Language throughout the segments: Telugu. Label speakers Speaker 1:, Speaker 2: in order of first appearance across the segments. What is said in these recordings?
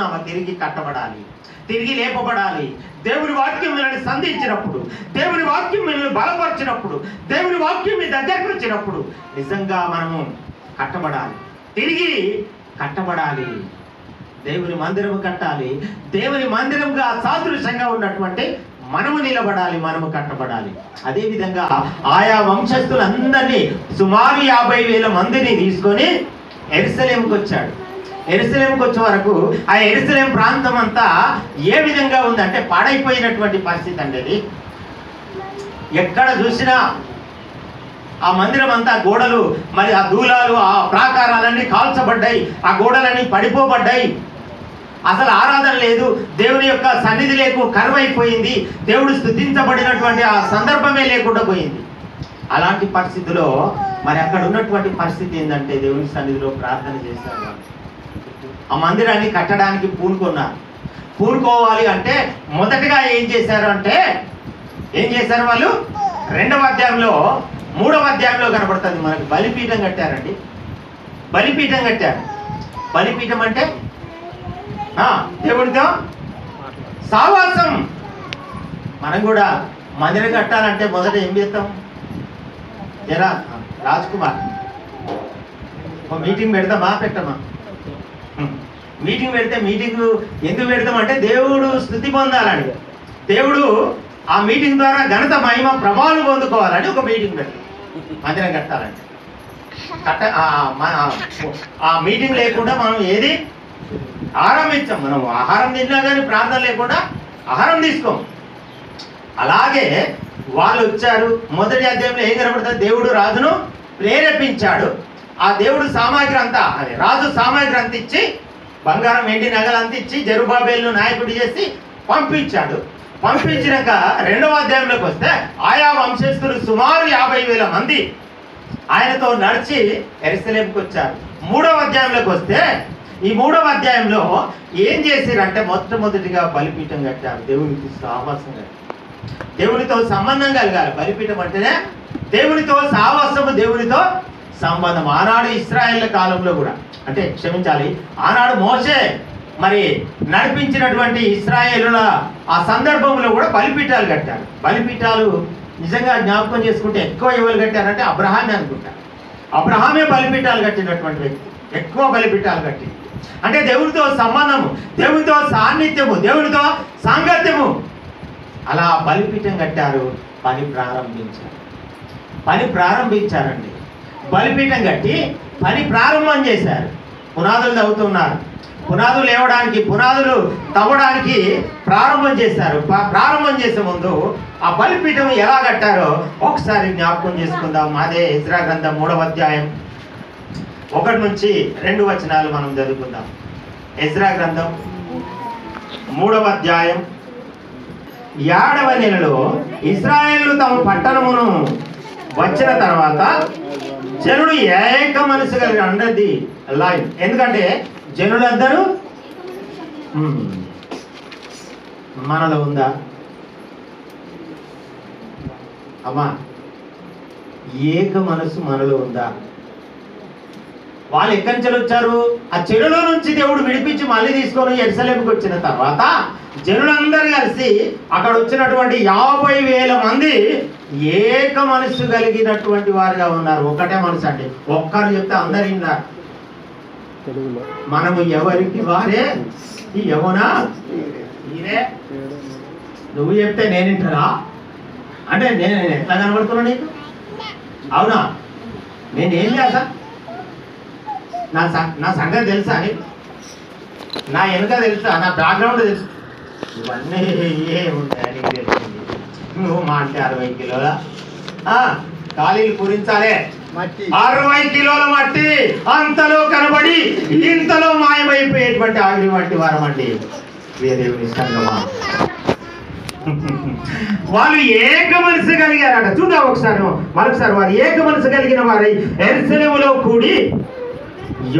Speaker 1: చిరునామా తిరిగి కట్టబడాలి, తిరిగి లేపబడాలి. దేవుని వాక్యం మిమ్మల్ని సంధించినప్పుడు, దేవుని వాక్యం మిమ్మల్ని బలపరిచినప్పుడు, దేవుని వాక్యం మీ దగ్గరకు వచ్చినప్పుడు నిజంగా మనము కట్టబడాలి, తిరిగి కట్టబడాలి. దేవుని మందిరము కట్టాలి. దేవుని మందిరంగా సాదృశ్యంగా ఉన్నటువంటి మనము నిలబడాలి, మనము కట్టబడాలి. అదేవిధంగా ఆయా వంశస్థులందరినీ సుమారు 50,000 మందిని తీసుకొని యెరూషలేముకు వచ్చాడు. యెరూషలేముకు వచ్చే వరకు ఆ యెరూషలేం ప్రాంతం అంతా ఏ విధంగా ఉందంటే పాడైపోయినటువంటి పరిస్థితి అండి. అది ఎక్కడ చూసినా ఆ మందిరం అంతా గోడలు, మరి ఆ దూలాలు, ఆ ప్రాకారాలన్నీ కాల్చబడ్డాయి, ఆ గోడలన్నీ పడిపోబడ్డాయి. అసలు ఆరాధన లేదు, దేవుని యొక్క సన్నిధి కరువైపోయింది, దేవుడు స్తుతించబడినటువంటి ఆ సందర్భమే లేకుండా పోయింది. అలాంటి పరిస్థితిలో మరి అక్కడ ఉన్నటువంటి పరిస్థితి ఏంటంటే దేవుని సన్నిధిలో ప్రార్థన చేశారు. ఆ మందిరాన్ని కట్టడానికి పూనుకున్నారు. పూనుకోవాలి అంటే మొదటగా ఏం చేశారు వాళ్ళు 2వ అధ్యాయంలో 3వ అధ్యాయంలో కనబడుతుంది మనకు. బలిపీఠం కట్టారండి. బలిపీఠం కట్టారు. బలిపీఠం అంటే దేవుడితో సావాసం. మనం కూడా మందిరం కట్టాలంటే మొదట ఏం చేస్తాం? జరా రాజ్ కుమార్ మీటింగ్ పెడతామా పెట్టమా? మీటింగ్ పెడితే మీటింగ్ ఎందుకు పెడతామంటే దేవుడు స్తుతి పొందాలని, దేవుడు ఆ మీటింగ్ ద్వారా ఘనత మహిమ ప్రభావం పొందుకోవాలని ఒక మీటింగ్ పెడతాం. మందిరం కట్టాలంటే ఆ మీటింగ్ లేకుండా మనం ఏది ఆరంభించాం. మనం ఆహారం తిన్నా కానీ ప్రార్థన లేకుండా ఆహారం తీసుకోం. అలాగే వాళ్ళు వచ్చారు. మొదటి అధ్యాయంలో ఏం కనబడుతుంది? దేవుడు రాజును ప్రేరేపించాడు. ఆ దేవుడు సామాగ్రి అంతా, అదే రాజు సామాగ్రి అంత ఇచ్చి, బంగారం వెండి నగలు అంత ఇచ్చి జెరుబాబేలును నాయకుడు చేసి పంపించాడు. పంపించినాక 2వ అధ్యాయంలోకి వస్తే ఆయా వంశస్థులు సుమారు 50,000 మంది ఆయనతో నడిచి యెరూషలేముకు వచ్చారు. 3వ అధ్యాయంలోకి వస్తే ఈ 3వ అధ్యాయంలో ఏం చేశారంటే మొట్టమొదటిగా బలిపీఠం కట్టారు. దేవునికి సావాసం కట్టారు. దేవునితో సంబంధం కలగాలి. బలిపీఠం అంటేనే దేవునితో సావాసము, దేవునితో సంబంధం. ఆనాడు ఇశ్రాయేళ్ల కాలంలో కూడా, అంటే క్షమించాలి, ఆనాడు మోషే మరి నడిపించినటువంటి ఇశ్రాయేలుల ఆ సందర్భంలో కూడా బలిపీఠాలు కట్టారు. బలిపీఠాలు నిజంగా జ్ఞాపకం చేసుకుంటే ఎక్కువ ఎవరు కట్టారంటే అబ్రహామే అనుకుంటారు. అబ్రహామే బలిపీఠాలు కట్టినటువంటి వ్యక్తి, ఎక్కువ బలిపీఠాలు కట్టి. అంటే దేవునితో సంబంధము, దేవునితో సాన్నిధ్యము, దేవునితో సాంగత్యము. అలా బలిపీఠం కట్టారు. పని ప్రారంభించారండి. బలిపీఠం కట్టి పని ప్రారంభం చేశారు. పునాదులు తవ్వుతున్నారు. పునాదులు లేవడానికి, పునాదులు తవ్వడానికి ప్రారంభం చేశారు. ప్రారంభం చేసే ముందు ఆ బలిపీఠం ఎలా కట్టారో ఒకసారి జ్ఞాపకం చేసుకుందాం. అదే ఎజ్రా గ్రంథం 3వ అధ్యాయం 1 నుంచి 2 వచనాలు మనం చదువుకుందాం. ఎజ్రా గ్రంథం 3వ అధ్యాయం 7వ నెలలో ఇశ్రాయేలు తమ పట్టణమును వచ్చిన తర్వాత జనుడు ఏక మనసు కలిగి అన్నది లైన్. ఎందుకంటే జనులందరూ మనలో ఉందా అమ్మా? ఏక మనసు మనలో ఉందా? వాళ్ళు ఎక్కడి నుంచి వచ్చారు? ఆ చెరువులో నుంచి దేవుడు విడిపించి మళ్ళీ తీసుకొని యెరూషలేముకు వచ్చిన తర్వాత జనులందరూ కలిసి అక్కడ వచ్చినటువంటి 50,000 మంది ఏక మనసు కలిగినటువంటి వారుగా ఉన్నారు. ఒకటే మనసు అంటే ఒక్కరు చెప్తే అందరు విన్నారు. మనము ఎవరికి వారే యెహోవా ఈయనే. నువ్వు చెప్తే నేను వింటారా? అంటే నేను ఎట్లా కనబడుతున్నా నీకు? అవునా? నేనేం చేస్తా? నా సంగతి తెలుసా అని, నా వెనుక తెలుసా, నా బ్యాక్గ్రౌండ్ తెలుసు. ఇవన్నీ ఏముంటాయి నీకు తెలిసింది. నువ్వు మాంటే 60 కిలోల ఖాళీలు పూరించాలే. 60 కిలోల మట్టి అంతలో కనబడి ఇంతలో మాయమైపోయేటువంటి ఆవిరి వంటి వారం అండి దేవుని సంగమా. వాళ్ళు ఏక మనసు కలిగారట. చూద్దాం మరొకసారి. వారు ఏక మనసు కలిగిన వారై యెరూషలేములో కూడి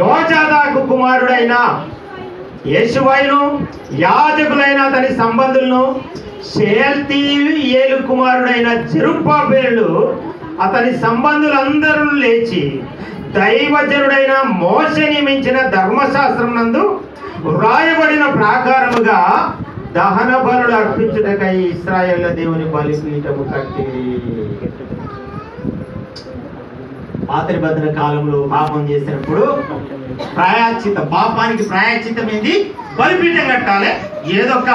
Speaker 1: యోజాదాకు కుమారుడైన యేషువైను, యాజకులైన అతని సంబంధులను, షేల్తీయేలు కుమారుడైన జెరుబ్బాబెలు అతని సంబంధులందరూ లేచి దైవజనుడైన మోషే నియమించిన ధర్మశాస్త్రం నందు వ్రాయబడిన ప్రకారముగా దహన బలులు అర్పించుటకై ఇశ్రాయేలు దేవుని బలిపీఠము కట్టిరి. పాత నిబంధన కాలంలో పాపం చేసినప్పుడు ప్రాయశ్చిత్తం, పాపానికి ప్రాయశ్చిత్తం ఏంది? బలిపీఠం కట్టాలి. ఏదో ఒక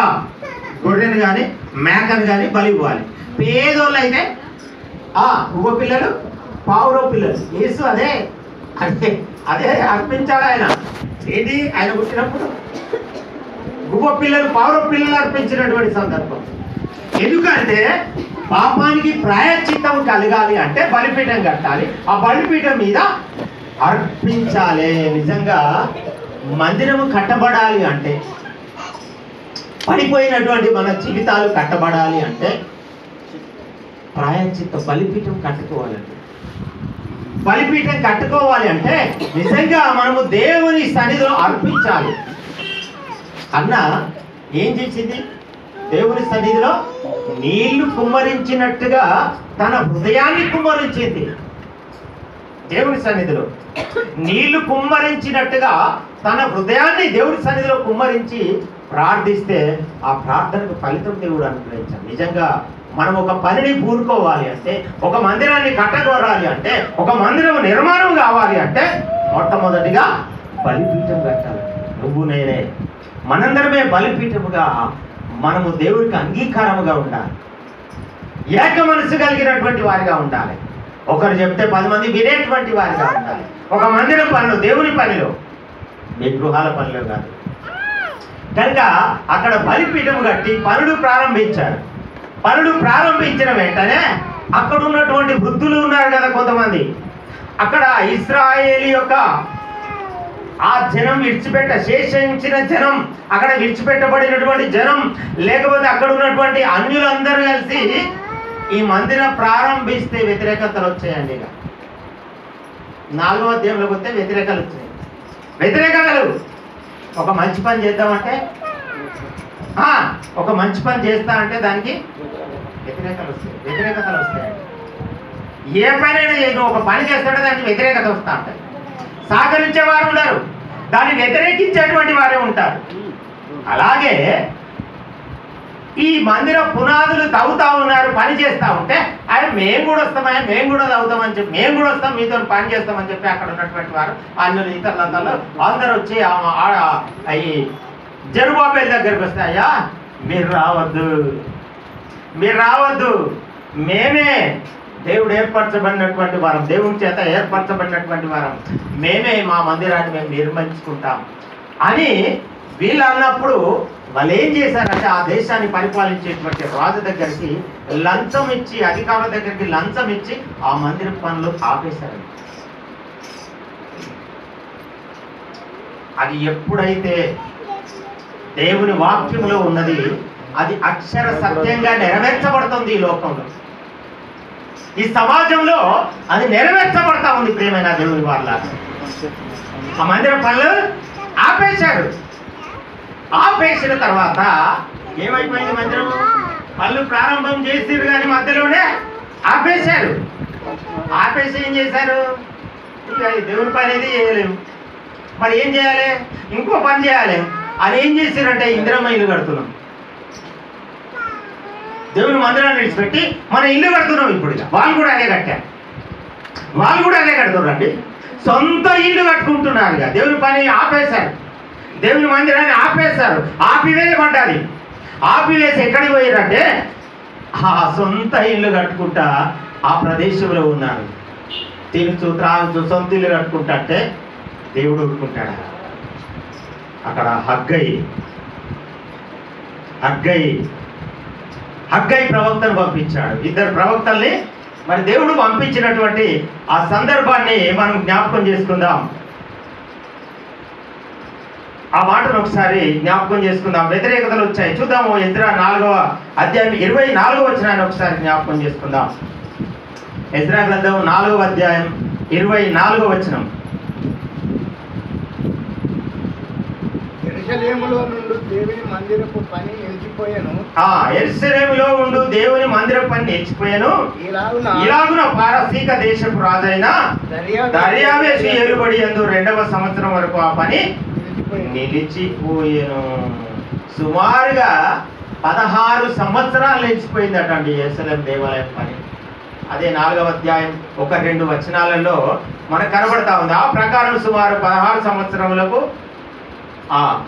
Speaker 1: గొర్రెను కానీ మేకను కానీ బలి ఇవ్వాలి. పేదోళ్ళు అయితే ఉవ్వ పిల్లలు, పావురో పిల్లలు, యేసు అదే అదే అదే అర్పించాడు ఆయన. ఏంటి ఆయన పుట్టినప్పుడు గువ్వ పిల్లలు, పావురో పిల్లలు అర్పించినటువంటి సందర్భం. ఎందుకంటే పాపానికి ప్రాయశ్చిత్తం కలగాలి అంటే బలిపీఠం కట్టాలి. ఆ బలిపీఠం మీద అర్పించాలి. నిజంగా మందిరము కట్టబడాలి అంటే, పడిపోయినటువంటి మన జీవితాలు కట్టబడాలి అంటే ప్రాయశ్చిత్త బలిపీఠం కట్టుకోవాలండి. బలిపీఠం కట్టుకోవాలి అంటే నిజంగా మనము దేవుని సన్నిధిలో అర్పించాలి. అన్నా ఏం చేసింది? దేవుని సన్నిధిలో నీళ్లు కుమ్మరించినట్టుగా తన హృదయాన్ని కుమ్మరించింది. దేవుని సన్నిధిలో నీళ్లు కుమ్మరించినట్టుగా తన హృదయాన్ని దేవుని సన్నిధిలో కుమ్మరించి ప్రార్థిస్తే ఆ ప్రార్థనకు ఫలితం దేవుడు అనుగ్రహించాడు. నిజంగా మనం ఒక పనిని పూనుకోవాలి అంటే, ఒక మందిరాన్ని కట్టగోరాలి అంటే, ఒక మందిరం నిర్మాణం కావాలి అంటే మొట్టమొదటిగా బలిపీఠం కట్టాలి. నువ్వు నేనే మనందరమే బలిపీఠముగా మనము దేవుడికి అంగీకారముగా ఉండాలి. ఏక మనసు కలిగినటువంటి వారిగా ఉండాలి. ఒకరు చెప్తే 10 మంది వినేటువంటి వారిగా ఉండాలి. ఒక మందిరం పనిలో, దేవుని పనిలో, మీ గృహాల పనిలో కాదు. కనుక అక్కడ బలిపీఠం కట్టి పనులు ప్రారంభించారు. పనులు ప్రారంభించిన వెంటనే అక్కడ ఉన్నటువంటి వృద్ధులు ఉన్నారు కదా కొంతమంది, అక్కడ ఇశ్రాయేలు యొక్క ఆ జనం శేషించిన జనం, అక్కడ విడిచిపెట్టబడినటువంటి జనం, లేకపోతే అక్కడ ఉన్నటువంటి అన్యులందరూ కలిసి ఈ మందిరం ప్రారంభిస్తే వ్యతిరేకతలు వచ్చాయండి. ఇక 4వ అధ్యాయంలోకి వస్తే వ్యతిరేకలు వచ్చాయి. వ్యతిరేకతలు, ఒక మంచి పని చేద్దామంటే, ఒక మంచి పని చేస్తా అంటే దానికి వ్యతిరేకతలు వస్తాయండి. ఏ పనైనా చేయదు, ఒక పని చేస్తుంటే దానికి వ్యతిరేకత వస్తూ ఉంటాయి. సహకరించే వారు ఉండరు, దాన్ని వ్యతిరేకించేటువంటి వారే ఉంటారు. అలాగే ఈ మందిర పునాదులు తవ్వుతా ఉన్నారు, పని చేస్తూ ఉంటే ఆయన మేము కూడా వస్తామని, మేము కూడా తవ్వుతామని చెప్పి, మేము కూడా వస్తాం మీతో పని చేస్తామని చెప్పి అక్కడ ఉన్నటువంటి వారు అన్యులు ఇతరులందరూ అందరూ వచ్చి అవి జెరుబాబెలు దగ్గరికి వస్తే, అయ్యా మీరు రావద్దు, మీరు రావద్దు, మేమే దేవుడు ఏర్పరచబడినటువంటి వారం, దేవుని చేత ఏర్పరచబడినటువంటి వారం, మేమే మా మందిరాన్ని మేము నిర్మించుకుంటాం అని వీళ్ళు అన్నప్పుడు వాళ్ళు ఏం చేశారంటే ఆ దేశాన్ని పరిపాలించేటువంటి రాజు దగ్గరికి లంచం ఇచ్చి, అధికారుల దగ్గరికి లంచం ఇచ్చి ఆ మందిర పనులు ఆపేశారు. అది ఎప్పుడైతే దేవుని వాక్యంలో ఉన్నది అది అక్షర సత్యంగా నెరవేర్చబడుతుంది. ఈ లోకంలో, ఈ సమాజంలో అది నెరవేర్చబడతా ఉంది. ప్రియమైన దేవుని వాళ్ళ ఆ మందిర పనులు ఆపేశారు. ఆపేసిన తర్వాత ఏమైపోయింది? మందిరం పనులు ప్రారంభం చేసిరు కానీ మధ్యలోనే ఆపేశారు. ఆపేసి ఏం చేశారు? ఇక దేవుని పని అనేది చేయలేము, మరి ఏం చేయాలి? ఇంకో పని చేయాలి అని ఏం చేశారంటే ఇందిరమ్మ ఇల్లు కడుతున్నాం. దేవుని మందిరాన్ని విడిచిపెట్టి మన ఇల్లు కడుతున్నాం. ఇప్పుడు వాళ్ళు కూడా అదే కట్టారు, వాళ్ళు కూడా అదే కడుతున్నారండి. సొంత ఇల్లు కట్టుకుంటున్నారు. ఇక దేవుని పని ఆపేశారు, దేవుని మందిరాన్ని ఆపేశారు. ఆపివేయబడ్డాది. ఆపివేసి ఎక్కడికి పోయారంటే ఆ సొంత ఇల్లు కట్టుకుంటా ఆ ప్రదేశంలో ఉన్నారు. తినుచు త్రాగుచు సొంత ఇల్లు కట్టుకుంటా అంటే దేవుడు ఊరుకుంటాడు. అక్కడ హగ్గై ప్రవక్తను పంపించాడు. 2 ప్రవక్తల్ని మరి దేవుడు పంపించినటువంటి ఆ సందర్భాన్ని మనం జ్ఞాపకం చేసుకుందాం. ఆ మాటను ఒకసారి జ్ఞాపకం చేసుకుందాం. వ్యతిరేకతలు వచ్చాయి, చూద్దాము. ఎజ్రా 4వ అధ్యాయం 24వ వచనాన్ని ఒకసారి జ్ఞాపకం చేసుకుందాం. ఎజ్రా గ్రంథం 4వ అధ్యాయం 24వ వచనం.
Speaker 2: యెరూషలేములో నుండి దేవుని మందిరపు పని నిలిచిపోయాను.
Speaker 1: యెరూషలేములో ఉండు దేవుని మందిర పని నిలిచిపోయాను. ఇలాగున పారసీక దేశపు రాజైన దర్యావేషు ఏలుబడి యందు 2వ సంవత్సరం వరకు ఆ పని నిలిచిపోయెను. సుమారుగా 16 సంవత్సరాలు నిలిచిపోయిందట అండి యెరూషలేము దేవాలయం పని. అదే 4వ అధ్యాయం 1-2 వచనాలలో మనకు కనబడతా ఉంది. ఆ ప్రకారం సుమారు 16 సంవత్సరములకు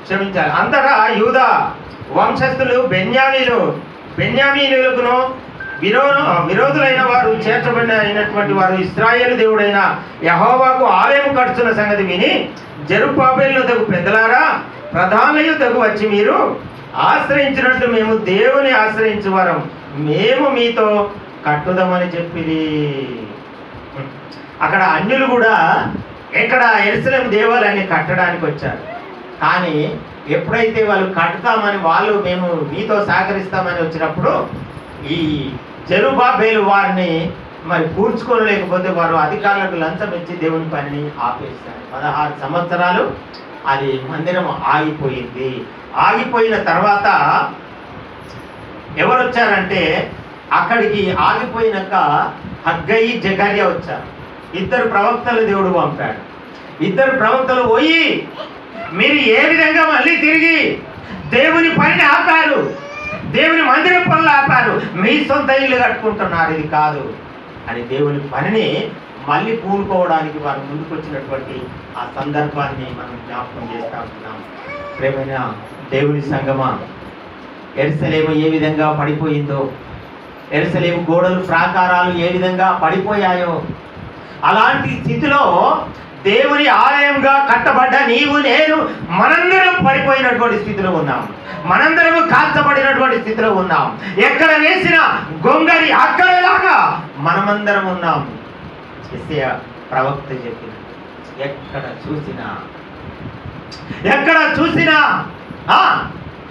Speaker 1: క్షమించాలి. అంతటా యూదా వంశస్థులు బెన్యామీనులకును విరోధులైన వారు చేర్చబడినటువంటి వారు ఇశ్రాయేలు దేవుడైన యెహోవాకు ఆలయం కట్టుతున్న సంగతి విని జెరుబ్బాబెలు తగు పెద్దలారా ప్రధానులు తగు వచ్చి మీరు ఆశ్రయించినట్టు మేము దేవుని ఆశ్రయించు వారం మేము మీతో కట్టుదామని చెప్పిరి. అక్కడ అన్యులు కూడా ఎక్కడ యెరూషలేము దేవాలయాన్ని కట్టడానికి వచ్చారు. కానీ ఎప్పుడైతే వాళ్ళు కట్టుతామని వాళ్ళు మేము మీతో సహకరిస్తామని వచ్చినప్పుడు ఈ జెరుబ్బాబెలు వారిని మరి కూర్చుకోలేకపోతే వారు అధికారులకు లంచం ఇచ్చి దేవుని పనిని ఆపేస్తారు. 16 సంవత్సరాలు అది మందిరం ఆగిపోయింది. ఆగిపోయిన తర్వాత ఎవరు వచ్చారంటే అక్కడికి ఆగిపోయినాక హగ్గై జకర్యా వచ్చారు. 2 ప్రవక్తలు దేవుడు పంపాడు. 2 ప్రవక్తలు పోయి మీరు ఏ విధంగా మళ్ళీ తిరిగి దేవుని పనిని ఆపారు, దేవుని మందిరం పనులు ఆపారు, మీ సొంత ఇల్లు కట్టుకుంటున్నారు, ఇది కాదు అని దేవుని పనిని మళ్ళీ పూనుకోవడానికి వారు ముందుకు వచ్చినటువంటి ఆ సందర్భాన్ని మనం జ్ఞాపకం చేస్తూ ఉంటున్నాం. ప్రేమైన దేవుని సంగమా, యెరూషలేము ఏ విధంగా పడిపోయిందో, యెరూషలేము గోడలు ప్రాకారాలు ఏ విధంగా పడిపోయాయో, అలాంటి స్థితిలో దేవుని ఆలయంగా కట్టబడ్డ నీవు నేను మనందరం పడిపోయినటువంటి స్థితిలో ఉన్నాం. మనందరము కాల్చబడినటువంటి స్థితిలో ఉన్నాం. ఎక్కడ వేసిన గొంగడి అక్కడలాగా మనమందరం ఉన్నాం. యెషయా ప్రవక్త చెప్పిన ఎక్కడ చూసినా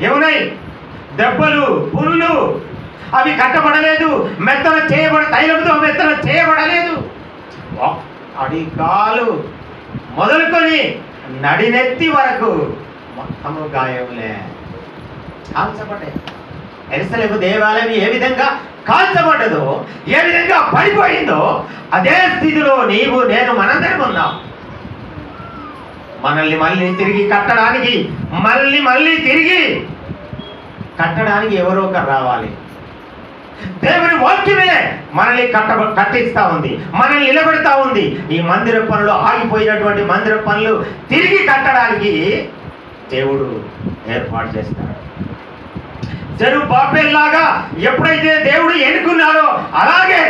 Speaker 1: ఏమున్నాయి? దెబ్బలు, పుళ్ళు, అవి కట్టబడలేదు, తైలంతో మెత్తన చేయబడలేదు. అడిగాలు మొదలుకొని నడినెత్తి వరకు మొత్తము గాయములే, కాల్చబడ్డాయి. యెరూషలేము దేవాలయం ఏ విధంగా కాల్చబడ్డదో, ఏ విధంగా పడిపోయిందో, అదే స్థితిలో నీవు నేను మనందరం ఉన్నాం. మనల్ని మళ్ళీ తిరిగి కట్టడానికి ఎవరో ఒకరు రావాలి. దేవుని వాక్యమే మనల్ని కట్టిస్తా ఉంది, మనల్ని నిలబెడతా ఉంది. ఈ మందిర పనులు ఆగిపోయినటువంటి మందిర పనులు తిరిగి కట్టడానికి దేవుడు ఏర్పాటు చేస్తాడు. జెరుబ్బాబెల్లాగా ఎప్పుడైతే దేవుడు ఎన్నుకున్నారో అలాగే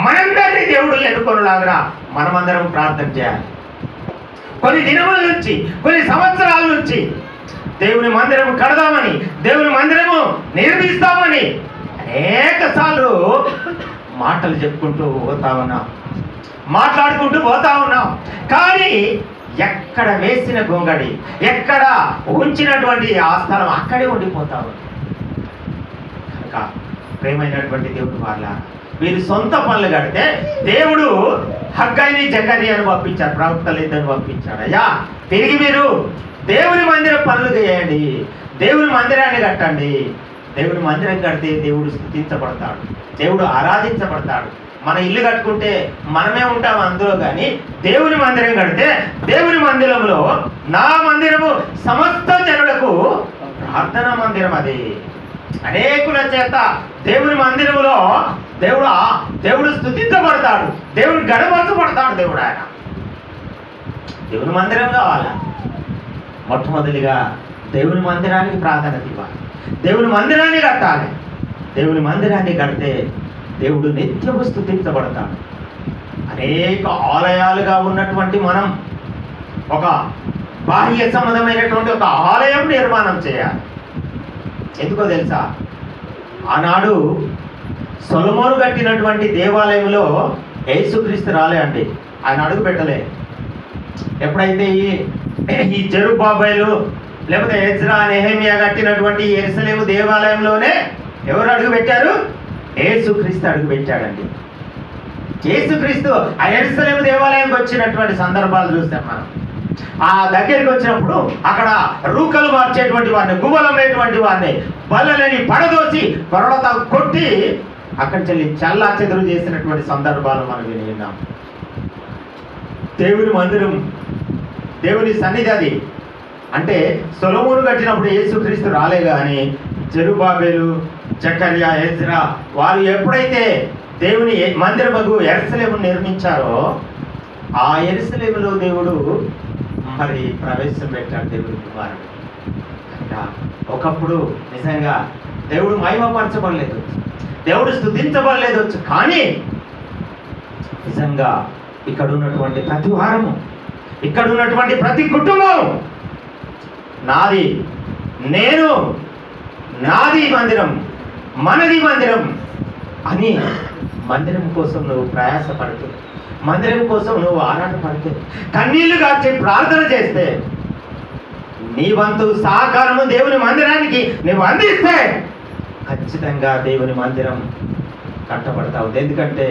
Speaker 1: మనందరినీ దేవుడు ఎన్నుకునేలాగా మనమందరం ప్రార్థన చేయాలి. కొన్ని దినముల నుంచి, కొన్ని సంవత్సరాల నుంచి దేవుని మందిరం కడదామని, దేవుని మందిరము నిర్మిస్తామని అనేక సార్లు మాటలు చెప్పుకుంటూ పోతా ఉన్నాం, మాట్లాడుకుంటూ పోతా ఉన్నాం. కానీ ఎక్కడ వేసిన గొంగడి, ఎక్కడ ఉంచినటువంటి ఆ స్థలం అక్కడే ఉండిపోతా ఉంది. కనుక ప్రేమైనటువంటి దేవుడు వాళ్ళ వీరు సొంత పనులు కడితే దేవుడు హగ్గైని జకర్యాను పంపించాడు, ప్రవక్తలు 2 పంపించాడు. అయ్యా తిరిగి మీరు దేవుని మందిర పనులు చేయండి, దేవుని మందిరాన్ని కట్టండి. దేవుని మందిరం కడితే దేవుడు స్తుతించబడతాడు, దేవుడు ఆరాధించబడతాడు. మన ఇల్లు కట్టుకుంటే మనమే ఉంటాం అందులో, కానీ దేవుని మందిరం కడితే దేవుని మందిరంలో నా మందిరము సమస్త జనులకు ప్రార్థనా మందిరం. అది అనేకుల చేత దేవుని మందిరములో దేవుడు స్తుతించబడతాడు, దేవుడు గణపరచబడతాడు. దేవుడు ఆయన దేవుని మందిరం కావాలా? మొట్టమొదటిగా దేవుని మందిరానికి ప్రాధాన్యత ఇవ్వాలి, దేవుని మందిరాన్ని కట్టాలి. దేవుని మందిరాన్ని కడితే దేవుడు నిత్యము స్తుతించబడతాడు. అనేక ఆలయాలుగా ఉన్నటువంటి మనం ఒక బాహ్య సంబంధమైనటువంటి ఒక ఆలయం నిర్మాణం చేయాలి. ఎందుకో తెలుసా? ఆనాడు సొలొమోను కట్టినటువంటి దేవాలయంలో యేసుక్రీస్తు రాలే అండి, ఆయన అడుగు పెట్టలే. ఎప్పుడైతే ఈ జెరుబ్బాబెలు లేకపోతే ఎజ్రా, నెహెమియా కట్టినటువంటి యెరూషలేము దేవాలయంలోనే ఎవరు అడుగు పెట్టారు? యేసుక్రీస్తు అడుగు పెట్టాడండి. యేసుక్రీస్తు ఆ యెరూషలేము దేవాలయానికి వచ్చినటువంటి సందర్భాలు చూస్తాం మనం. ఆ దగ్గరికి వచ్చినప్పుడు అక్కడ రూకలు మార్చేటువంటి వారిని, గువ్వలమైనటువంటి వారిని బల్లలని పడదోసి కొరడతో కొట్టి అక్కడి చెల్లి చల్లా చెదురు చేసినటువంటి సందర్భాలు మనం విన్నాం. దేవుని మందిరం, దేవుని సన్నిధి అది. అంటే సొలొమోను కట్టినప్పుడు యేసుక్రీస్తు రాలే కానీ జెరుబ్బాబెలు, జకర్యా, ఎజ్రా వారు ఎప్పుడైతే దేవుని మందిరముగు యెరూషలేమును నిర్మించారో ఆ యెరూషలేములో దేవుడు మరి ప్రవేశం పెట్టాడు దేవుడి కుమారుడు. కనుక ఒకప్పుడు నిజంగా దేవుడు మహిమపరచబడలేదు, దేవుడు స్తుతించబడలేదు, కానీ నిజంగా ఇక్కడ ఉన్నటువంటి ప్రతి వారము, ఇక్కడ ఉన్నటువంటి ప్రతి కుటుంబం నాది, నేను, నాది మందిరం, మనది మందిరం అని మందిరం కోసం నువ్వు ప్రయాసపడుతూ, మందిరం కోసం నువ్వు ఆరాటపడితే, కన్నీళ్లు గార్చి ప్రార్థన చేస్తే, నీ వంతు సహకారము దేవుని మందిరానికి నువ్వు అందిస్తే ఖచ్చితంగా దేవుని మందిరం కట్టబడతావు. ఎందుకంటే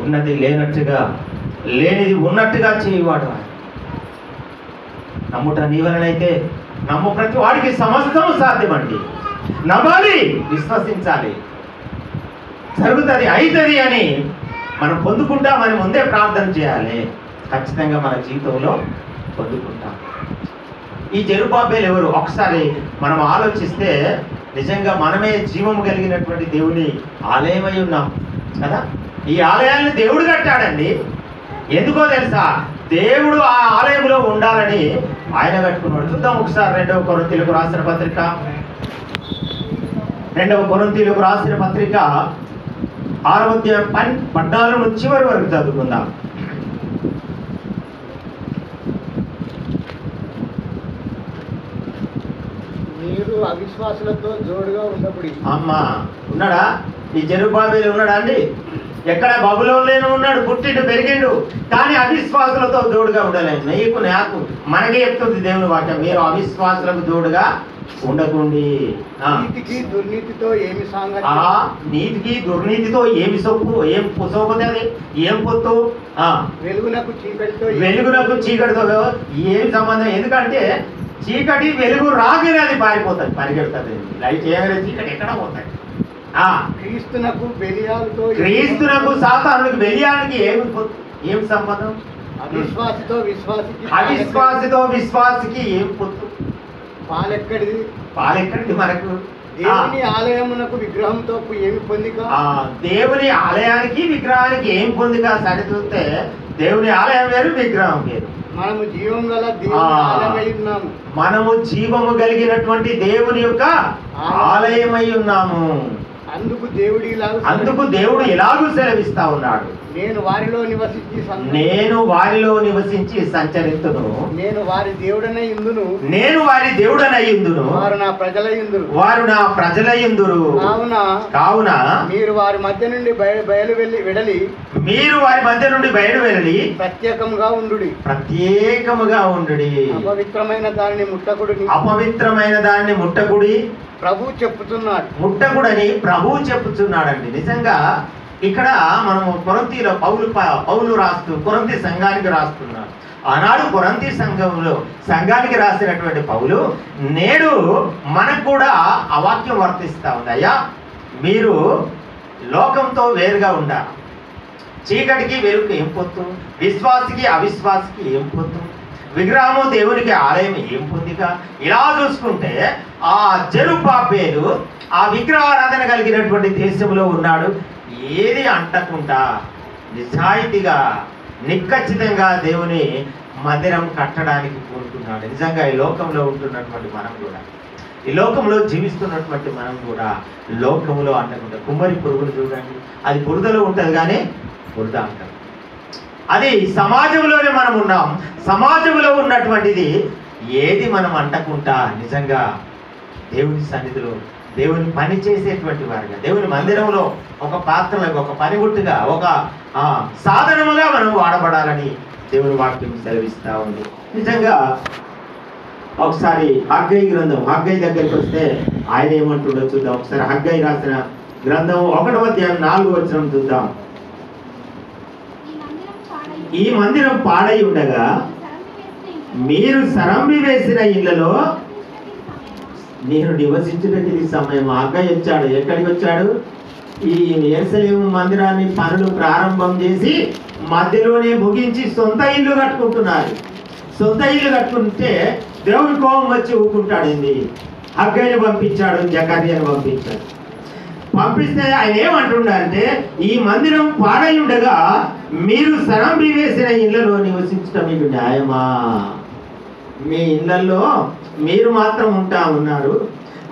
Speaker 1: ఉన్నది లేనట్టుగా, లేనిది ఉన్నట్టుగా చేయవాడు. నమ్ముట నీ వలనైతే నమ్ము ప్రతి వాడికి సమస్తము సాధ్యమండి. నమ్మాలి, విశ్వసించాలి, జరుగుతుంది, అవుతుంది అని మనం పొందుకుంటామని ముందే ప్రార్థన చేయాలి. ఖచ్చితంగా మన జీవితంలో పొందుకుంటాం. ఈ జెరుబ్బాబెలు ఎవరు? ఒకసారి మనం ఆలోచిస్తే నిజంగా మనమే జీవము కలిగినటువంటి దేవుని ఆలయమై ఉన్నాం కదా. ఈ ఆలయాన్ని దేవుడు కట్టాడండి. ఎందుకో తెలుసా? దేవుడు ఆ ఆలయంలో ఉండాలని ఆయన కట్టుకున్నాడు. చూద్దాం ఒకసారి 2వ కొరింథీయులకు రాసిన పత్రిక 6వ అధ్యాయం 14 నుంచి చివరి వరకు చదువుకుందాం.
Speaker 2: మీరు అవిశ్వాసులతో జోడుగా ఉన్నప్పుడు.
Speaker 1: అమ్మా ఉన్నాడా? ఈ జెరుబ్బాబెలు ఉన్నాడా అండి? ఎక్కడ? బబులోనులోనే ఉన్నాడు, పుట్టిండు, పెరిగిండు, కానీ అవిశ్వాసులతో జోడుగా ఉండలేదు. నీకు నాకు మనకే చెప్తుంది దేవుని వాక్యం, మీరు అవిశ్వాసులకు జోడుగా ఉండకండి.
Speaker 2: నీతికి దుర్నీతితో ఏమి సంగతి?
Speaker 1: నీతికి దుర్నీతితో ఏమి సొప్పు, ఏం సోపది, అది ఏం పొత్తు?
Speaker 2: వెలుగునకు
Speaker 1: చీకటితో ఏమి సంబంధం? ఎందుకంటే చీకటి వెలుగు రాగానే అది పారిపోతుంది, పరిగెడుతుంది. లైట్ చేయగానే చీకటి ఎక్కడ పోతుంది? క్రీస్తునకు సాతానునికి బెలియానికి ఏమి సంబంధం?
Speaker 2: అవిశ్వాసితో
Speaker 1: విశ్వాసికి ఏం పొత్తు? పాలెక్కడిది మనకు?
Speaker 2: దేవుని ఆలయమునకు విగ్రహంతో ఏమి పొందిక?
Speaker 1: దేవుని ఆలయానికి విగ్రహానికి ఏం పొందిక? సరి చూస్తే దేవుని ఆలయం వేరు, విగ్రహం వేరు.
Speaker 2: మనము జీవం గల దేవుని ఆలయమై ఉన్నాము.
Speaker 1: మనము జీవము కలిగినటువంటి దేవుని యొక్క ఆలయమై ఉన్నాము.
Speaker 2: అందుకు
Speaker 1: దేవుడు ఇలాగూ సెలవిస్తా ఉన్నాడు,
Speaker 2: నేను వారిలో నివసించి సంచరిస్తును. నేను వారి దేవుడనై ఇందును. వారు నా ప్రజలయందురు. కావున మీరు వారి మధ్య నుండి బయలు వెళ్ళి ప్రత్యేకముగా ఉండుడి. అపవిత్రమైన దానిని ముట్టకుడి. ప్రభు చెప్పుతున్నాడు, ముట్టకుడని ప్రభువు చెప్పుచున్నాడండి. నిజంగా ఇక్కడ మనము కొరింథీలో పౌలు రాస్తూ కొరింథీ సంఘానికి రాస్తున్నాడు. ఆనాడు కొరింథీ సంఘానికి రాసినటువంటి పౌలు నేడు మనకు కూడా ఆ వాక్యం వర్తిస్తా ఉంది. అయ్యా, మీరు లోకంతో వేరుగా ఉండాలి. చీకటికి వెలుగుకి ఏం పొత్తు? విశ్వాసికి అవిశ్వాసికి ఏం పొత్తు? విగ్రహము దేవునికి ఆలయం ఏం పొందిక? ఇలా చూసుకుంటే ఆ జెరుబ్బాబెలు ఆ విగ్రహారాధన కలిగినటువంటి దేశంలో ఉన్నాడు. ఏది అంటకుండా నిజాయితీగా నిక్కచ్చితంగా దేవుని మందిరం కట్టడానికి కోరుకున్నాడు. నిజంగా ఈ లోకంలో ఉంటున్నటువంటి మనం కూడా, ఈ లోకంలో జీవిస్తున్నటువంటి మనం కూడా లోకంలో అంటకుండా కుమ్మరి పురుగులు చూడండి, అది బురదలో ఉంటుంది కానీ బురద అంటారు. అది సమాజంలోనే మనం ఉన్నాం. సమాజంలో ఉన్నటువంటిది ఏది మనం అంటకుండా నిజంగా దేవుని సన్నిధిలో దేవుని పని చేసేటువంటి వారుగా, దేవుని మందిరంలో ఒక పాత్రలకు, ఒక పనిముట్టుగా, ఒక సాధనముగా మనం వాడబడాలని దేవుని వాక్యం సెలవిస్తూ ఉంది. నిజంగా ఒకసారి హగ్గై గ్రంథం, హగ్గై దగ్గరికి వస్తే ఆయన ఏమంటుండో చూద్దాం. ఒకసారి హగ్గై రాసిన గ్రంథం 1వ అధ్యాయం 4వ వచనం చూద్దాం. ఈ మందిరం పాడై ఉండగా మీరు సరంబి వేసిన ఇళ్లలో నేను నివసించడానికి ఇది సమయం. హగ్గై వచ్చాడు. ఎక్కడికి వచ్చాడు? ఈ యెరూషలేము మందిరాన్ని పనులు ప్రారంభం చేసి మధ్యలోనే ముగించి సొంత ఇల్లు కట్టుకుంటున్నారు. సొంత ఇల్లు కట్టుకుంటే దేవుని కోపం వచ్చి ఊరుకుంటాడండి. హగ్గైని పంపించాడు, జకర్యాను పంపించాడు. పంపిస్తే ఆయన ఏమంటుండంటే, ఈ మందిరం పాడై ఉండగా మీరు సరంబి వేసిన ఇళ్లలో నివసించడం మీకు న్యాయమా? మీ ఇళ్లలో మీరు మాత్రం ఉంటా ఉన్నారు,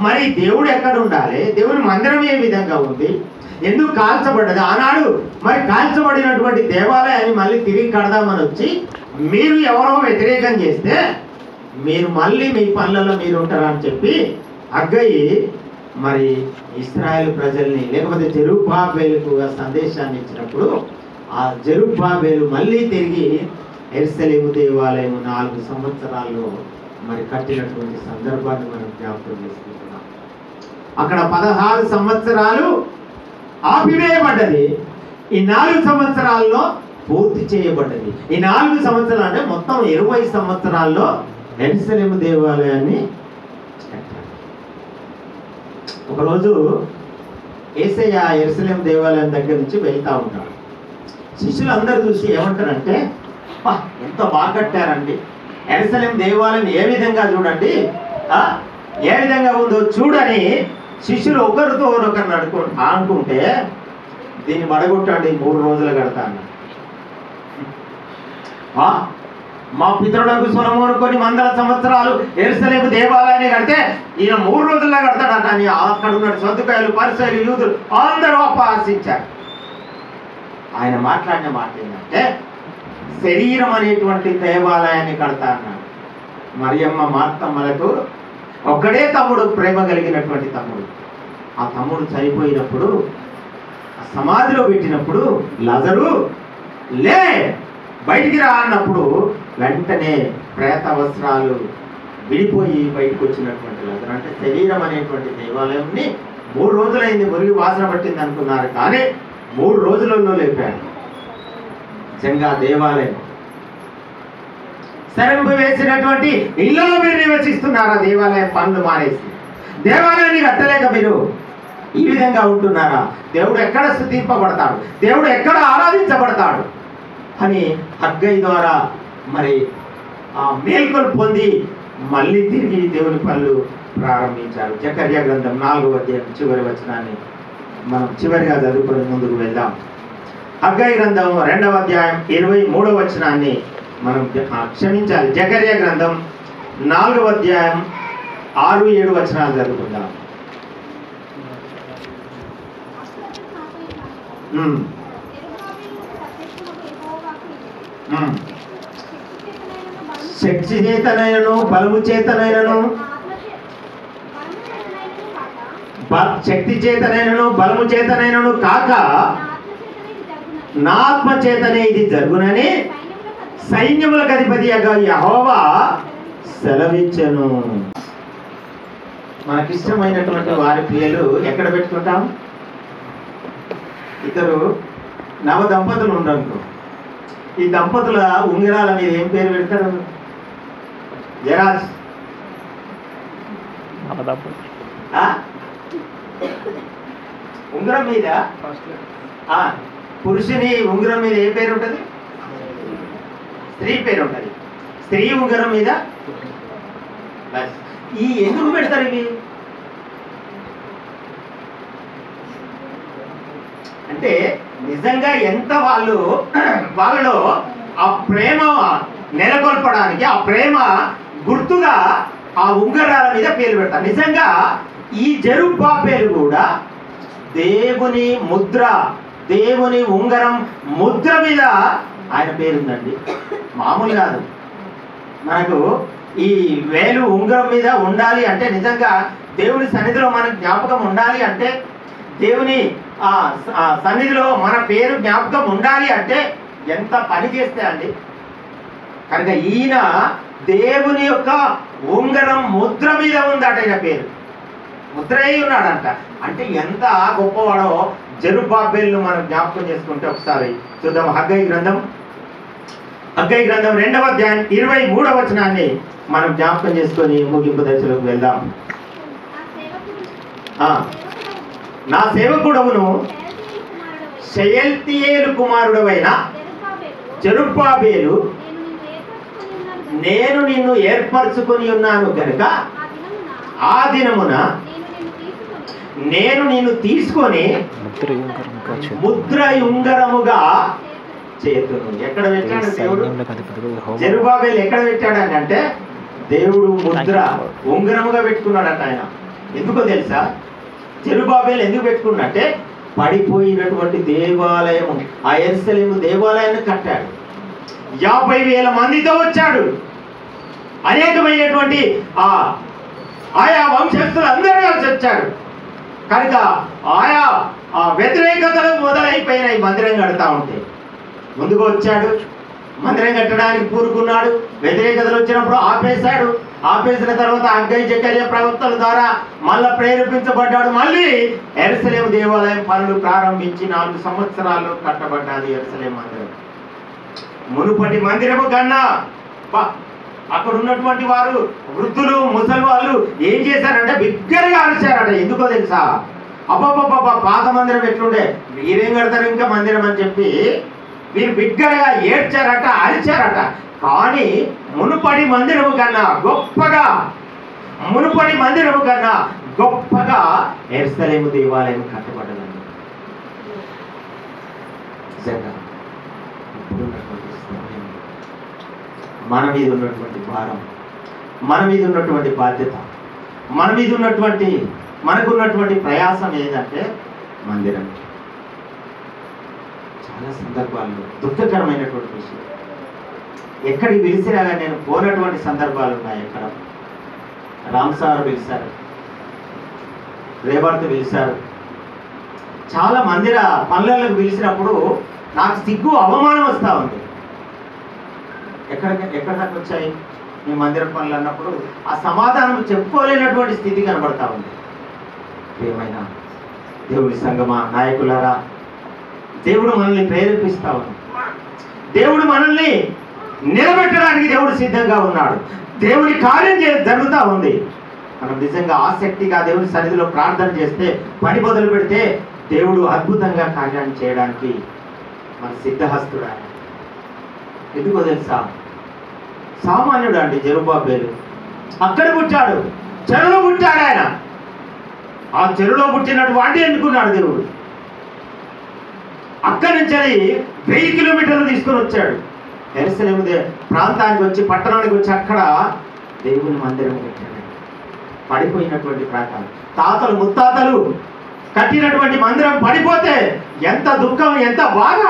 Speaker 2: మరి దేవుడు ఎక్కడ ఉండాలి? దేవుని మందిరం ఏ విధంగా ఉంది? ఎందుకు కాల్చబడ్డది? ఆనాడు మరి కాల్చబడినటువంటి దేవాలయాన్ని మళ్ళీ తిరిగి కడదామని వచ్చి మీరు ఎవరో వ్యతిరేకం చేస్తే మీరు మళ్ళీ మీ పనులలో మీరు ఉంటారా అని చెప్పి హగ్గయి మరి ఇశ్రాయేలు ప్రజల్ని, లేకపోతే జెరుబ్బాబేలుకు సందేశాన్ని ఇచ్చినప్పుడు ఆ జెరుబ్బాబేలు మళ్ళీ తిరిగి యెరూషలేము దేవాలయం 4 సంవత్సరాల్లో మరి కట్టినటువంటి సందర్భాన్ని మనం జ్ఞాపకం చేసుకుంటున్నాం. అక్కడ 16 సంవత్సరాలు ఆపివేయబడ్డది, ఈ 4 సంవత్సరాల్లో పూర్తి చేయబడ్డది. ఈ 4 సంవత్సరాలు అంటే మొత్తం 20 సంవత్సరాల్లో యెరూషలేము దేవాలయాన్ని కట్టారు. ఒకరోజు యేసయ్య యెరూషలేము దేవాలయం దగ్గర నుంచి వెళ్తూ ఉంటాడు. శిష్యులు అందరూ చూసి ఏమంటారంటే, ఎంత బాగా కట్టారండి, యెరూషలేము దేవాలయం ఏ విధంగా చూడండి, ఏ విధంగా ఉందో చూడని శిష్యులు ఒకరితో ఒకరిని అనుకుంటే, దీన్ని పడగొట్టండి 3 రోజులు కడతాను. మా పితరులకు సొలొమోను కొన్ని వందల సంవత్సరాలు యెరూషలేము దేవాలయాన్ని కడితే ఈయన 3 రోజుల్లో కడతాడట అని అక్కడ ఉన్న సదుకాయలు, పరిసయ్యులు, యూదులు అందరూ అపహాసించారు. ఆయన మాట్లాడిన మాట ఏంటంటే, శరీరం అనేటువంటి దేవాలయాన్ని కడతా అన్నాడు. మరియమ్మ మార్తమ్మలకు ఒక్కడే తమ్ముడు, ప్రేమ కలిగినటువంటి తమ్ముడు. ఆ తమ్ముడు చనిపోయినప్పుడు సమాధిలో పెట్టినప్పుడు లజరు లే బయటికి రా అన్నప్పుడు వెంటనే ప్రేత వస్త్రాలు విడిపోయి బయటకు వచ్చినటువంటి లజరు. అంటే శరీరం అనేటువంటి దేవాలయంని 3 రోజులైంది, మురిగి వాసన పట్టింది అనుకున్నారు, కానీ 3 రోజులలో లేపాడు. నిజంగా దేవాలయం సరంబు వేసినటువంటి ఇళ్లలో మీరు నివసిస్తున్నారా? దేవాలయం పనులు మానేసి దేవాలయాన్ని కట్టలేక మీరు ఈ విధంగా ఉంటున్నారా? దేవుడు ఎక్కడ స్తుతింపబడతాడు, దేవుడు ఎక్కడ ఆరాధించబడతాడు అని హగ్గయి ద్వారా మరి ఆ మేల్కొలు పొంది మళ్ళీ తిరిగి దేవుని పనులు ప్రారంభించారు. జకర్యా గ్రంథం 4వ అధ్యాయం చివరి వచనాన్ని మనం చివరిగా చదువుకొని ముందుకు వెళ్దాం. హగ్గయి గ్రంథం 2వ అధ్యాయం 23వ వచనాన్ని మనం క్షమించాలి. జకర్యా గ్రంథం 4వ అధ్యాయం 6-7 వచనాలు చదువుకుందాం. శక్తి చేతనైనను బలము చేతనైనను, శక్తి చేతనైనను బలము చేతనైనను కాక నా ఆత్మ చేతనే ఇది జరుగునని సైన్యములకు అధిపతి యెహోవా సెలవిచ్చెను. మనకిష్టమైనటువంటి వారి పేర్లు ఎక్కడ పెట్టుకుంటాం? ఇద్దరు నవ దంపతులు ఉండరు, ఈ దంపతుల ఉంగరాల మీద ఏం పేరు పెడతారు? జరాజ్. ఉంగరం మీద పురుషుని ఉంగరం మీద ఏ పేరు ఉంటుంది? స్త్రీ పేరు ఉంటుంది. స్త్రీ ఉంగరం మీద ఈ ఎందుకు పెడతారు ఇవి అంటే, నిజంగా ఎంత వాళ్ళలో ఆ ప్రేమ నెలకొల్పడానికి, ఆ ప్రేమ గుర్తుగా ఆ ఉంగరాల మీద పేరు పెడతారు. నిజంగా ఈ జెరుబ్బాబేలు కూడా దేవుని ముద్ర, దేవుని ఉంగరం ముద్ర మీద ఆయన పేరుందండి. మామూలు కాదు. మనకు ఈ వేలు ఉంగరం మీద ఉండాలి అంటే, నిజంగా దేవుని సన్నిధిలో మన జ్ఞాపకం ఉండాలి అంటే, దేవుని సన్నిధిలో మన పేరు జ్ఞాపకం ఉండాలి అంటే ఎంత పని చేస్తే అండి. కనుక ఈయన దేవుని యొక్క ఉంగరం ముద్ర మీద ఉందట, ఈయన పేరు ముద్ర అయి ఉన్నాడంట. అంటే ఎంత గొప్పవాడో జెరుబ్బాబేలును మనం జ్ఞాపకం చేసుకుంటే ఒకసారి చూద్దాం. హగ్గయి గ్రంథం 2వ అధ్యాయం 23వ వచనాన్ని మనం జ్ఞాపకం చేసుకొని ముగింపు దశలోకి వెళ్దాం. నా సేవకుడవును షయల్తీయేలు కుమారుడవైన జెరుబ్బాబేలు నేను నిన్ను ఏర్పరచుకొని ఉన్నాను కనుక ఆ దినమున నేను నిన్ను తీసుకొని ముద్ర ఉంగరముగా చేతును. ఎక్కడ పెట్టాడు దేవుడు? జెరుబాబెలు ఎక్కడ పెట్టాడు అంటే దేవుడు ముద్ర ఉంగరముగా పెట్టుకున్నాడట ఆయన. ఎందుకో తెలుసా? జెరుబాబెలు ఎందుకు పెట్టుకున్నట్టే పడిపోయినటువంటి దేవాలయం, ఆ యెరూషలేము దేవాలయాన్ని కట్టాడు. 50,000 మందితో వచ్చాడు. అనేకమైనటువంటి ఆయా వంశస్థులు అందరూ కలిసి వచ్చాడు కనుక ఆయా వ్యతిరేకతలు మొదలైపోయినాయి. మందిరం కడతా ఉంటే ముందుకు వచ్చాడు, మందిరం కట్టడానికి పూనుకున్నాడు. వ్యతిరేకతలు వచ్చినప్పుడు ఆపేశాడు. ఆపేసిన తర్వాత హగ్గై జకర్యా ప్రవక్తల ద్వారా మళ్ళా ప్రేరేపించబడ్డాడు. మళ్ళీ యెరూషలేము దేవాలయం పనులు ప్రారంభించి 4 సంవత్సరాల్లో కట్టబడ్డాది యెరూషలేము మందిరం. మునుపటి మందిరము కన్నా అక్కడ ఉన్నటువంటి వారు వృద్ధులు ముసలి వాళ్ళు ఏం చేశారంటే బిగ్గరగా అరిచారట. ఎందుకో తెలుసా? అబ్బబ్బబ్బబ్బా పాత మందిరం ఎట్లుండే, మీరేం కడతారు ఇంకా మందిరం అని చెప్పి వీరు బిగ్గరగా ఏడ్చారట, అరిచారట. కానీ మునుపటి మందిరము కన్నా గొప్పగా యెరూషలేము దేవాలయం కట్టబడ్డదండి. మన మీద ఉన్నటువంటి భారం, మన మీద ఉన్నటువంటి బాధ్యత, మనకున్నటువంటి ప్రయాసం ఏదంటే మందిరం. చాలా సందర్భాల్లో దుఃఖకరమైనటువంటి విషయం. ఎక్కడికి పిలిచిరాగా నేను పోనటువంటి సందర్భాలు ఉన్నాయి. ఎక్కడ రామ్సార్ పిలిచారు, రేవర్త్ పిలిచారు. చాలా మందిర పనులకు పిలిచినప్పుడు నాకు సిగ్గు అవమానం వస్తూ ఉంది. ఎక్కడ దాకా వచ్చాయి మీ మందిర పనులు అన్నప్పుడు ఆ సమాధానం చెప్పుకోలేనటువంటి స్థితి కనబడతా ఉంది. ఏమైనా దేవుడి సంగమా, నాయకులారా, దేవుడు మనల్ని ప్రేరేపిస్తా ఉన్నాడు. దేవుడు మనల్ని నిలబెట్టడానికి దేవుడు సిద్ధంగా ఉన్నాడు. దేవుడి కార్యం జరుగుతూ ఉంది. మనం నిజంగా ఆసక్తిగా దేవుడి సన్నిధిలో ప్రార్థన చేస్తే, పని మొదలు పెడితే దేవుడు అద్భుతంగా కార్యాన్ని చేయడానికి మన సిద్ధహస్తుడు. ఎందుకో తెలుసా? సామాన్యుడు అండి జెరుబాబెలు. అక్కడ పుట్టాడు, చెరువులో పుట్టాడు ఆయన. ఆ చెరువులో పుట్టినటువంటి ఎన్నుకున్నాడు దేవుడు. అక్కడి నుంచి 1000 కిలోమీటర్లు తీసుకొని వచ్చాడు. యెరూషలేము ప్రాంతానికి వచ్చి, పట్టణానికి వచ్చి అక్కడ దేవుని మందిరం కట్టాడు. పడిపోయినటువంటి ప్రాంతాలు, తాతలు ముత్తాతలు కట్టినటువంటి మందిరం పడిపోతే ఎంత దుఃఖం, ఎంత బాధ,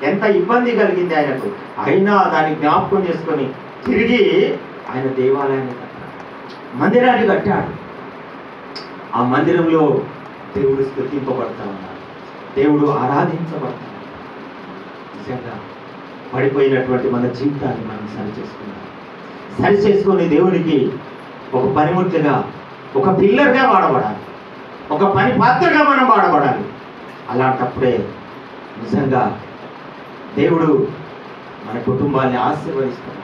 Speaker 2: ఎంత ఇబ్బంది కలిగింది ఆయనకు. అయినా దాన్ని జ్ఞాపకం చేసుకొని తిరిగి ఆయన దేవాలయాన్ని కట్టాడు, మందిరాన్ని కట్టాడు. ఆ మందిరంలో దేవుడు స్తుతింపబడతా ఉన్నాడు, దేవుడు ఆరాధించబడతాడు. నిజంగా పడిపోయినటువంటి మన జీవితాన్ని మనం సరిచేసుకొని దేవునికి ఒక పనిముట్లుగా, ఒక పిల్లర్గా వాడబడాలి, ఒక పని పాత్రగా మనం వాడబడాలి. అలాంటప్పుడే నిజంగా దేవుడు మన కుటుంబాన్ని ఆశీర్వదిస్తాడు,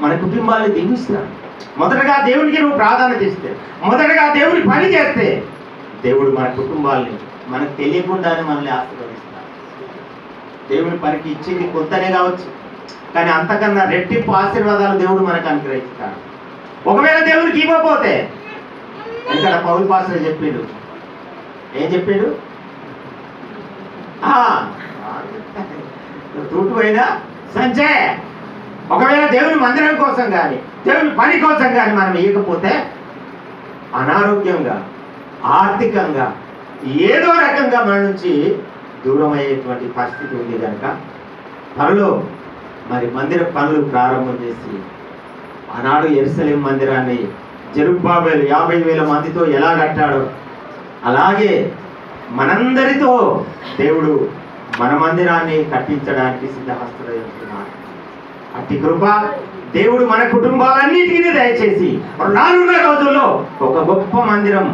Speaker 2: మన కుటుంబాన్ని దీవిస్తాడు. మొదటగా దేవునికి నువ్వు ప్రాధాన్యత ఇస్తే, మొదటగా దేవుని పని చేస్తే దేవుడు మన కుటుంబాన్ని మనకు తెలియకుండానే మనల్ని ఆశీర్వదిస్తాడు. దేవుని పనికి ఇచ్చింది కొంతనే కావచ్చు, కానీ అంతకన్నా రెట్టింపు ఆశీర్వాదాలు దేవుడు మనకు అనుగ్రహిస్తాడు. ఒకవేళ దేవునికి ఇవ్వకపోతే, ఇక్కడ పౌలు పాస్టర్ చెప్పిండు, ఏం చెప్పిండు? తూటు పోయినా సంచయ్. ఒకవేళ దేవుని మందిరం కోసం కానీ, దేవుని పని కోసం కానీ మనం ఇవ్వకపోతే అనారోగ్యంగా, ఆర్థికంగా ఏదో రకంగా మన నుంచి దూరం అయ్యేటువంటి పరిస్థితి ఉంది. కనుక త్వరలో మరి మందిర పనులు ప్రారంభం చేసి, ఆనాడు యెరూషలేము మందిరాన్ని జెరుబ్బాబెలు 50,000 మందితో ఎలా కట్టాడో అలాగే మనందరితో దేవుడు మన మందిరాన్ని కట్టించడానికి సిద్ధహస్తుడై ఉంటున్నాడు. అట్టి కృప దేవుడు మన కుటుంబాలన్నిటికీ దయచేసి రానున్న రోజుల్లో ఒక గొప్ప మందిరం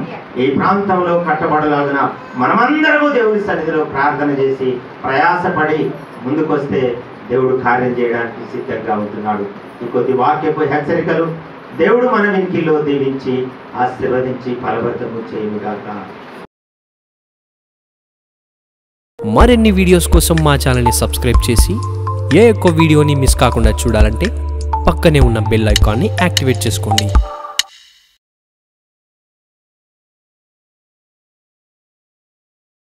Speaker 2: ఈ ప్రాంతంలో కట్టబడలాగున మనమందరము దేవుడి సన్నిధిలో ప్రార్థన చేసి ప్రయాసపడి ముందుకొస్తే దేవుడు కార్యం చేయడానికి సిద్ధంగా ఉంటున్నాడు. ఈ కొద్ది వాక్యపు హెచ్చరికలు దేవుడు మన వెనుకల్లో దీవించి ఆశీర్వదించి ఫలవంతము చేయుగాక.
Speaker 3: మరిన్ని వీడియోస్ కోసం మా ఛానల్ని సబ్స్క్రైబ్ చేసి ఏ ఒక్క వీడియోని మిస్ కాకుండా చూడాలంటే పక్కనే ఉన్న బెల్ ఐకాన్ని యాక్టివేట్ చేసుకోండి.